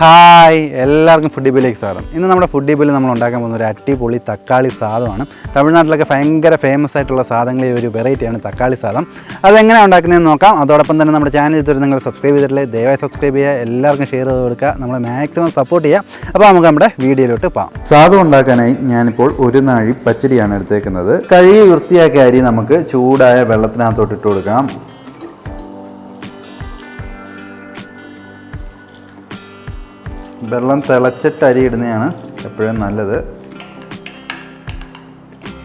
Hi, എല്ലാവർക്കും food ബില്ലേക്ക് സ്വാഗതം. ഇന്ന് നമ്മുടെ ഫുഡ് ബില്ല് നമ്മൾ ഉണ്ടാക്കാൻ പോകുന്ന ഒരു അടിപൊളി തക്കാളി സാദമാണ്. തമിഴ്നാട്ടിലൊക്കെ ഭയങ്കര ഫേമസ് ആയിട്ടുള്ള സാധനങ്ങളിൽ ഒരു വെറൈറ്റിയാണ് തക്കാളി സാദം. അതെങ്ങനെയാണ് ഉണ്ടാക്കുന്നതെന്ന് നോക്കാം. അതോടൊപ്പം തന്നെ നമ്മുടെ ചാനൽ ഇതുവരെ നിങ്ങൾ സബ്സ്ക്രൈബ് ചെയ്തിട്ടില്ലേ, ദയവായി സബ്സ്ക്രൈബ് ചെയ്യുക, എല്ലാവർക്കും ഷെയർ ചെയ്ത് കൊടുക്കുക, നമ്മൾ മാക്സിമം സപ്പോർട്ട് ചെയ്യുക. അപ്പോൾ നമുക്ക് നമ്മുടെ വീഡിയോയിലോട്ട് പോകാം. സാദം ഉണ്ടാക്കാനായി ഞാനിപ്പോൾ ഒരു നാഴി പച്ചരിയാണ് എടുത്തേക്കുന്നത്. കഴുകി വൃത്തിയാക്കിയ അരി നമുക്ക് ചൂടായ വെള്ളത്തിനകത്തോട്ട് ഇട്ട് കൊടുക്കാം. വെള്ളം തിളച്ചിട്ട് അരി ഇടുന്നതാണ് എപ്പോഴും നല്ലത്.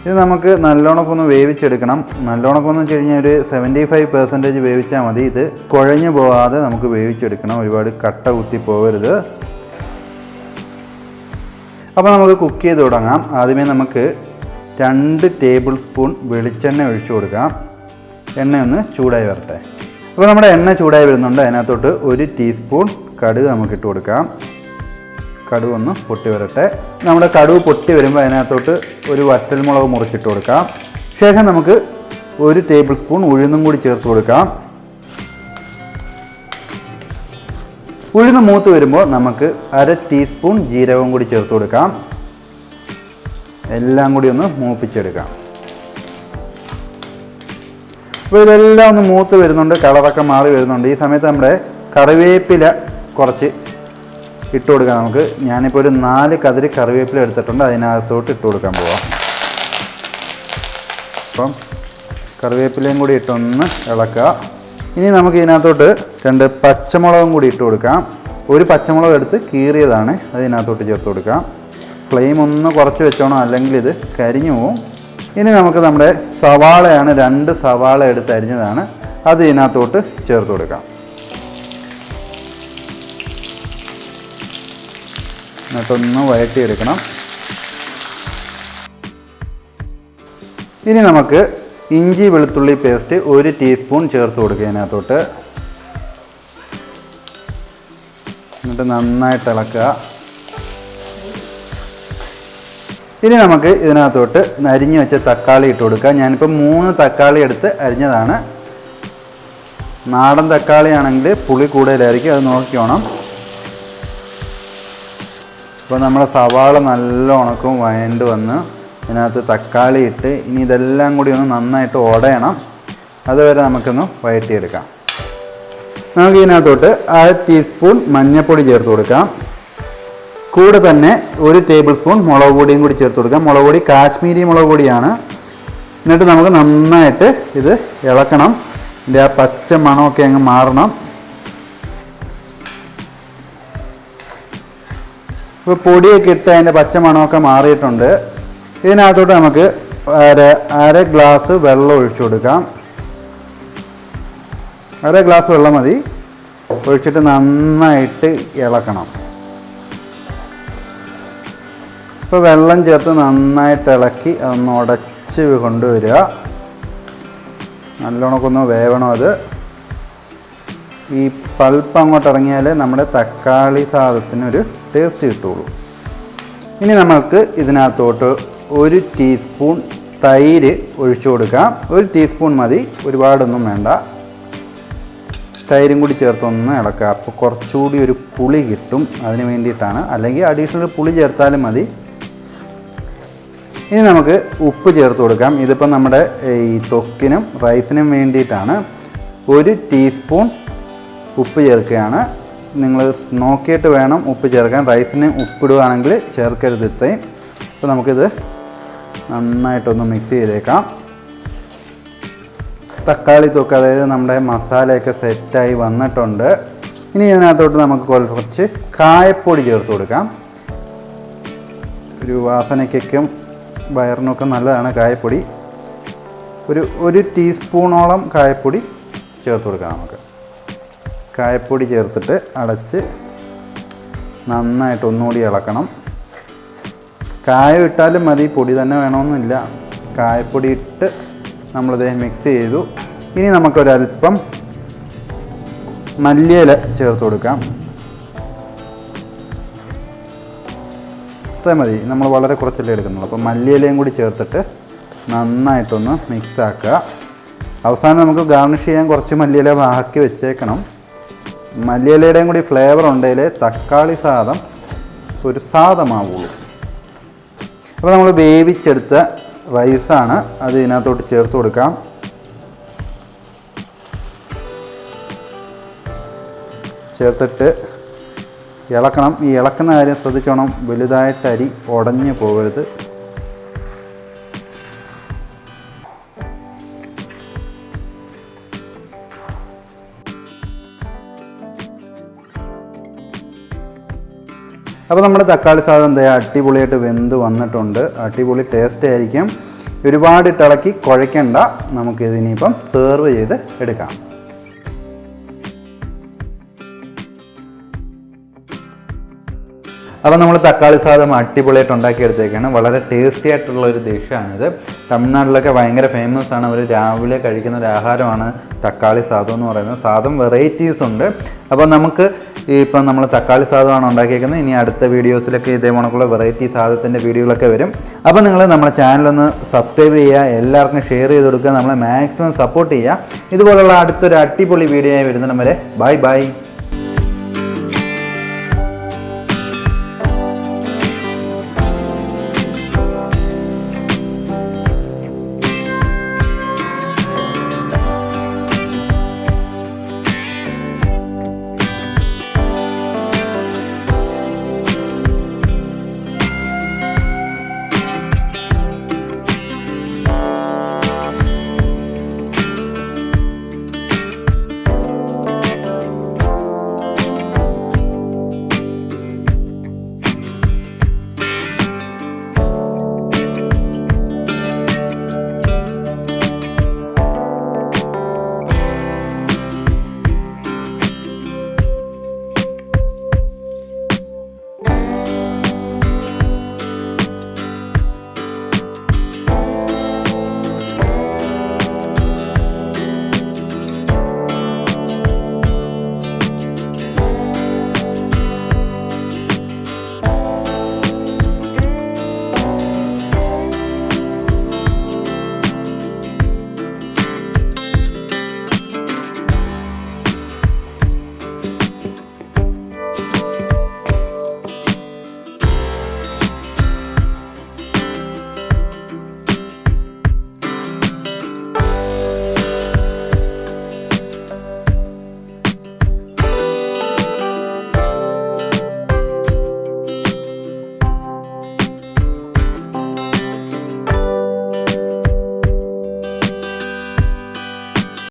ഇത് നമുക്ക് നല്ലോണമൊക്കെ ഒന്ന് വേവിച്ചെടുക്കണം. നല്ലോണമൊക്കെ എന്ന് വെച്ച് കഴിഞ്ഞാൽ ഒരു 75% വേവിച്ചാൽ മതി. ഇത് കുഴഞ്ഞു പോകാതെ നമുക്ക് വേവിച്ചെടുക്കണം, ഒരുപാട് കട്ട കുത്തി പോകരുത്. അപ്പോൾ നമുക്ക് കുക്ക് ചെയ്ത് തുടങ്ങാം. ആദ്യമേ നമുക്ക് 2 ടേബിൾ സ്പൂൺ വെളിച്ചെണ്ണ ഒഴിച്ചു കൊടുക്കാം. എണ്ണയൊന്ന് ചൂടായി വരട്ടെ. അപ്പോൾ നമ്മുടെ എണ്ണ ചൂടായി വരുന്നുണ്ട്. അതിനകത്തോട്ട് 1 ടീസ്പൂൺ കടുക് നമുക്കിട്ട് കൊടുക്കാം. കടുക് ഒന്ന് പൊട്ടി വരട്ടെ. നമ്മുടെ കടുക് പൊട്ടി വരുമ്പോൾ അതിനകത്തോട്ട് ഒരു വറ്റൽമുളക് മുറിച്ചിട്ട് കൊടുക്കാം. ശേഷം നമുക്ക് 1 ടേബിൾ സ്പൂൺ ഉഴുന്നും കൂടി ചേർത്ത് കൊടുക്കാം. ഉഴുന്ന് മൂത്ത് വരുമ്പോൾ നമുക്ക് 1/2 ടീസ്പൂൺ ജീരകവും കൂടി ചേർത്ത് കൊടുക്കാം. എല്ലാം കൂടി ഒന്ന് മൂപ്പിച്ചെടുക്കാം. അപ്പോൾ ഇതെല്ലാം ഒന്ന് മൂത്ത് വരുന്നുണ്ട്, കളറൊക്കെ മാറി വരുന്നുണ്ട്. ഈ സമയത്ത് നമ്മുടെ കറിവേപ്പില കുറച്ച് ഇട്ട് കൊടുക്കാം നമുക്ക്. ഞാനിപ്പോൾ ഒരു 4 കതിരി കറിവേപ്പില എടുത്തിട്ടുണ്ട്, അതിനകത്തോട്ട് ഇട്ട് കൊടുക്കാൻ പോവാം. അപ്പം കറിവേപ്പിലയും കൂടി ഇട്ടൊന്ന് ഇളക്കുക. ഇനി നമുക്ക് ഇതിനകത്തോട്ട് 2 പച്ചമുളകും കൂടി ഇട്ട് കൊടുക്കാം. ഒരു പച്ചമുളക് എടുത്ത് കീറിയതാണ്, അതിനകത്തോട്ട് ചേർത്ത് കൊടുക്കാം. ഫ്ലെയിം ഒന്ന് കുറച്ച് വെച്ചോണം, അല്ലെങ്കിൽ ഇത് കരിഞ്ഞു പോവും. ഇനി നമുക്ക് നമ്മുടെ സവാളയാണ്, 2 സവാള എടുത്ത് അരിഞ്ഞതാണ്, അത് ഇതിനകത്തോട്ട് ചേർത്ത് കൊടുക്കാം. എന്നിട്ടൊന്ന് വഴറ്റിയെടുക്കണം. ഇനി നമുക്ക് ഇഞ്ചി വെളുത്തുള്ളി പേസ്റ്റ് 1 ടീസ്പൂൺ ചേർത്ത് കൊടുക്കുക ഇതിനകത്തോട്ട്. എന്നിട്ട് നന്നായിട്ട് ഇളക്കുക. ഇനി നമുക്ക് ഇതിനകത്തോട്ട് അരിഞ്ഞു വെച്ച തക്കാളി ഇട്ട് കൊടുക്കുക. ഞാനിപ്പോൾ 3 തക്കാളി എടുത്ത് അരിഞ്ഞതാണ്. നാടൻ തക്കാളി ആണെങ്കിൽ പുളി കൂടുതലായിരിക്കും, അത് നോക്കിക്കോണം. അപ്പോൾ നമ്മുടെ സവാള നല്ല ഉണക്കും വഴണ്ട് വന്ന് ഇതിനകത്ത് തക്കാളി ഇട്ട് ഇനി ഇതെല്ലാം കൂടി ഒന്ന് നന്നായിട്ട് ഉടയണം. അതുവരെ നമുക്കൊന്ന് വഴറ്റിയെടുക്കാം. നമുക്ക് ഇതിനകത്തോട്ട് 1/2 ടീസ്പൂൺ മഞ്ഞൾപ്പൊടി ചേർത്ത് കൊടുക്കാം. കൂടെ തന്നെ 1 ടേബിൾ സ്പൂൺ മുളക് പൊടിയും കൂടി ചേർത്ത് കൊടുക്കാം. മുളക് പൊടി കാശ്മീരി മുളക് പൊടിയാണ്. എന്നിട്ട് നമുക്ക് നന്നായിട്ട് ഇത് ഇളക്കണം. ഇതിൻ്റെ ആ പച്ച മണമൊക്കെ അങ്ങ് മാറണം. ഇപ്പോൾ പൊടിയൊക്കെ ഇട്ട് അതിൻ്റെ പച്ച മണമൊക്കെ മാറിയിട്ടുണ്ട്. ഇതിനകത്തോട്ട് നമുക്ക് അര ഗ്ലാസ് വെള്ളം ഒഴിച്ചു കൊടുക്കാം. 1/2 ഗ്ലാസ് വെള്ളം മതി. ഒഴിച്ചിട്ട് നന്നായിട്ട് ഇളക്കണം. ഇപ്പോൾ വെള്ളം ചേർത്ത് നന്നായിട്ട് ഇളക്കി അതൊന്ന് ഉടച്ച് കൊണ്ടുവരിക. നല്ലോണക്കൊന്ന് വേവണം. അത് ഈ പൾപ്പ് അങ്ങോട്ട് ഇറങ്ങിയാൽ നമ്മുടെ തക്കാളി സാദത്തിനൊരു ടേസ്റ്റ് കിട്ടുള്ളൂ. ഇനി നമുക്ക് ഇതിനകത്തോട്ട് 1 ടീസ്പൂൺ തൈര് ഒഴിച്ചു കൊടുക്കാം. 1 ടീസ്പൂൺ മതി, ഒരുപാടൊന്നും വേണ്ട. തൈരും കൂടി ചേർത്തൊന്ന് ഇളക്കുക. അപ്പോൾ കുറച്ചുകൂടി ഒരു പുളി കിട്ടും, അതിന് വേണ്ടിയിട്ടാണ്. അല്ലെങ്കിൽ അഡീഷണൽ പുളി ചേർത്താലും മതി. ഇനി നമുക്ക് ഉപ്പ് ചേർത്ത് കൊടുക്കാം. ഇതിപ്പോൾ നമ്മുടെ ഈ തൊക്കിനും റൈസിനും വേണ്ടിയിട്ടാണ്. 1 ടീസ്പൂൺ ഉപ്പ് ചേർക്കുകയാണ്. നിങ്ങൾ നോക്കിയിട്ട് വേണം ഉപ്പ് ചേർക്കാൻ. റൈസിന് ഉപ്പിടുകയാണെങ്കിൽ ചേർക്കരുത് ഇത്രയും. അപ്പോൾ നമുക്കിത് നന്നായിട്ടൊന്ന് മിക്സ് ചെയ്തേക്കാം. തക്കാളി തൊക്ക്, അതായത് നമ്മുടെ മസാലയൊക്കെ സെറ്റായി വന്നിട്ടുണ്ട്. ഇനി ഇതിനകത്തോട്ട് നമുക്ക് കുറച്ച് കായപ്പൊടി ചേർത്ത് കൊടുക്കാം. ഒരു വാസനയ്ക്കും വയറിനൊക്കെ നല്ലതാണ് കായപ്പൊടി. ഒരു ടീസ്പൂണോളം കായപ്പൊടി ചേർത്ത് കൊടുക്കാം നമുക്ക്. കായപ്പൊടി ചേർത്തിട്ട് അടച്ച് നന്നായിട്ട് ഒന്നുകൂടി ഇളക്കണം. കായം ഇട്ടാലും മതി, പൊടി തന്നെ വേണമെന്നില്ല. കായപ്പൊടി ഇട്ട് നമ്മളിത് മിക്സ് ചെയ്തു. ഇനി നമുക്കൊരൽപ്പം മല്ലിയില ചേർത്ത് കൊടുക്കാം. ഇത്രയും മതി, നമ്മൾ വളരെ കുറച്ചല്ലേ എടുക്കുന്നുള്ളൂ. അപ്പോൾ മല്ലിയിലയും കൂടി ചേർത്തിട്ട് നന്നായിട്ടൊന്ന് മിക്സ് ആക്കുക. അവസാനം നമുക്ക് ഗാർണിഷ് ചെയ്യാൻ കുറച്ച് മല്ലിയില ബാക്കി വെച്ചേക്കണം. മല്ലിയിലയുടെയും കൂടി ഫ്ലേവർ ഉണ്ടെങ്കിൽ തക്കാളി സാദം ഒരു സാദമാവുള്ളൂ. അപ്പോൾ നമ്മൾ വേവിച്ചെടുത്ത റൈസാണ് അത് ഇതിനകത്തോട്ട് ചേർത്ത് കൊടുക്കാം. ചേർത്തിട്ട് ഇളക്കണം. ഈ ഇളക്കുന്ന കാര്യം ശ്രദ്ധിച്ചോണം, വലുതായിട്ട് അരി ഉടഞ്ഞു പോകരുത്. അപ്പോൾ നമ്മുടെ തക്കാളി സാദം എന്താ അടിപൊളിയായിട്ട് വെന്ത് വന്നിട്ടുണ്ട്. അടിപൊളി ടേസ്റ്റ് ആയിരിക്കും. ഒരുപാട് ഇളക്കി കുഴയ്ക്കണ്ട. നമുക്കിതിനിപ്പം സെർവ് ചെയ്ത് എടുക്കാം. അപ്പോൾ നമ്മൾ തക്കാളി സാദം അടിപൊളിയായിട്ട് ഉണ്ടാക്കിയെടുത്തേക്കാണ്. വളരെ ടേസ്റ്റി ആയിട്ടുള്ള ഒരു ഡിഷാണിത്. തമിഴ്നാട്ടിലൊക്കെ ഭയങ്കര ഫേമസ് ആണ്. അവർ രാവിലെ കഴിക്കുന്ന ഒരു ആഹാരമാണ് തക്കാളി സാദം എന്ന് പറയുന്നത്. സാദം വെറൈറ്റീസ് ഉണ്ട്. അപ്പോൾ നമുക്ക് ഇപ്പം നമ്മൾ തക്കാളി സാദമാണ് ഉണ്ടാക്കിയേക്കുന്നത്. ഇനി അടുത്ത വീഡിയോസിലൊക്കെ ഇതേ കണക്കുള്ള വെറൈറ്റി സാദത്തിൻ്റെ വീഡിയോകളൊക്കെ വരും. അപ്പോൾ നിങ്ങൾ നമ്മുടെ ചാനലൊന്ന് സബ്സ്ക്രൈബ് ചെയ്യുക, എല്ലാവർക്കും ഷെയർ ചെയ്ത് കൊടുക്കുക, നമ്മളെ മാക്സിമം സപ്പോർട്ട് ചെയ്യുക. ഇതുപോലുള്ള അടുത്തൊരു അടിപൊളി വീഡിയോ ആയി വരുന്നിടം വരെ ബൈ ബൈ.